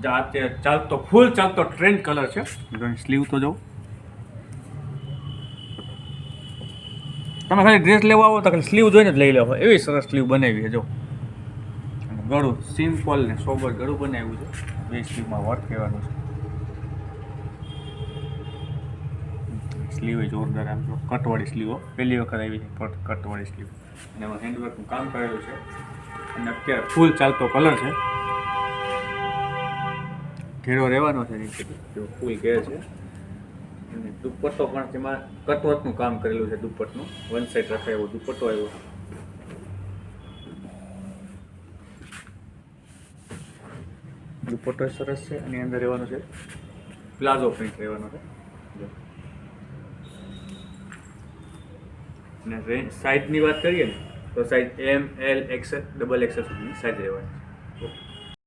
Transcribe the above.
અત્યારે ચાલતો ફૂલ ચાલતો ટ્રેન્ડ કલર છે. સ્લીવ તો જો તમે ખાલી ડ્રેસ લેવા આવો તો ખાલી સ્લીવ જોઈને જ લઈ લેવો, એવી સરસ સ્લીવ બનાવી છે જો. ગળું સિમ્પલ ને સોબર ગળું બનાવ્યું છે. બે સ્લીવમાં વર્ક કહેવાનું છે. સ્લીવ જોરદાર આમ જો કટવાળી સ્લીવો પહેલી વખત આવી છે કટવાળી સ્લીવ, અને એમાં હેન્ડવર્કનું કામ કરેલું છે. અને અત્યારે ફૂલ ચાલતો કલર છે. ઘેરો રહેવાનો છે નીચે જો ફૂલ ઘેર છે. અને દુપટ્ટો પણ તેમાં કટવર્કનું કામ કરેલું છે. દુપટ્ટનું વન સાઈડ રખાય એવો દુપટ્ટો આવ્યો. દુપટ્ટો સરસ છે. અને અંદર રહેવાનું છે પ્લાઝો પ્રિન્ટ રહેવાનો છે. અને રેન્જ સાઇઝની વાત કરીએ ને તો size M, L, XL, XXL સુધીની સાઇઝ રહેવાની છે.